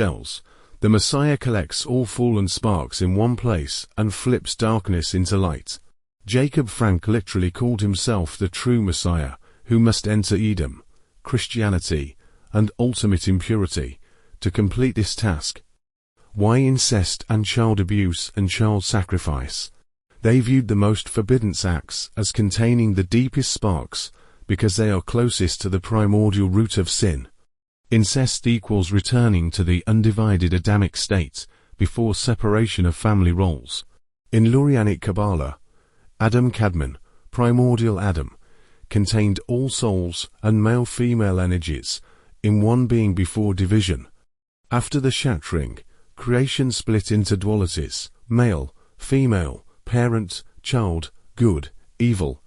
shells, The Messiah collects all fallen sparks in one place and flips darkness into light. Jacob Frank literally called himself the true Messiah, who must enter Edom, Christianity, and ultimate impurity, to complete this task. Why incest and child abuse and child sacrifice? They viewed the most forbidden acts as containing the deepest sparks, because they are closest to the primordial root of sin. Incest equals returning to the undivided Adamic state before separation of family roles. In Lurianic Kabbalah, Adam Kadmon, primordial Adam, contained all souls and male-female energies in one being before division. After the shattering, creation split into dualities: male, female, parent, child, good, evil.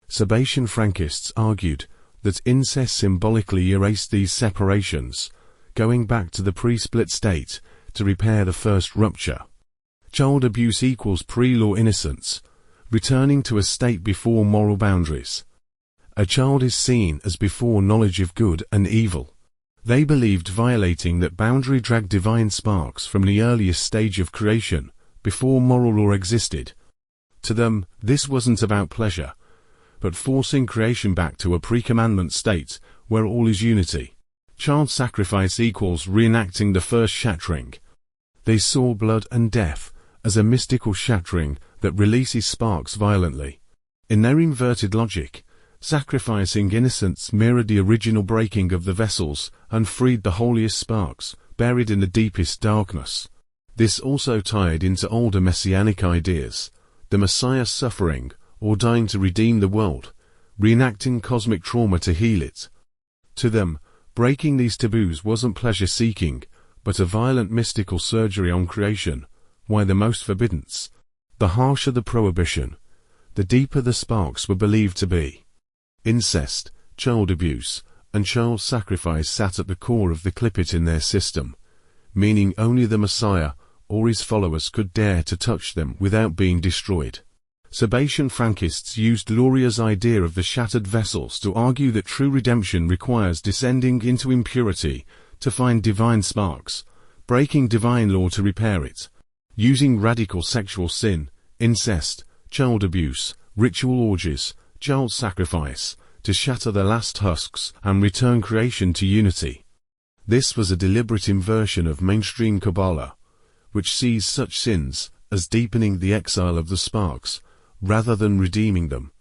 Sabbatean Frankists argued that incest symbolically erased these separations, going back to the pre-split state to repair the first rupture. Child abuse equals pre-law innocence, returning to a state before moral boundaries. A child is seen as before knowledge of good and evil. They believed violating that boundary dragged divine sparks from the earliest stage of creation, before moral law existed. To them, this wasn't about pleasure, but forcing creation back to a pre-commandment state where all is unity. Child sacrifice equals reenacting the first shattering. They saw blood and death as a mystical shattering that releases sparks violently. In their inverted logic, sacrificing innocents mirrored the original breaking of the vessels and freed the holiest sparks, buried in the deepest darkness. This also tied into older messianic ideas, the Messiah suffering or dying to redeem the world, reenacting cosmic trauma to heal it. To them, breaking these taboos wasn't pleasure-seeking, but a violent mystical surgery on creation. Why the most forbidden? The harsher the prohibition, the deeper the sparks were believed to be. Incest, child abuse, and child sacrifice sat at the core of the 𝗧𝗶𝗁𝗆 in their system, meaning only the Messiah or his followers could dare to touch them without being destroyed. Sabbatean Frankists used Luria's idea of the shattered vessels to argue that true redemption requires descending into impurity to find divine sparks, breaking divine law to repair it, using radical sexual sin, incest, child abuse, ritual orgies, child sacrifice, to shatter the last husks and return creation to unity. This was a deliberate inversion of mainstream Kabbalah, which sees such sins as deepening the exile of the sparks, rather than redeeming them.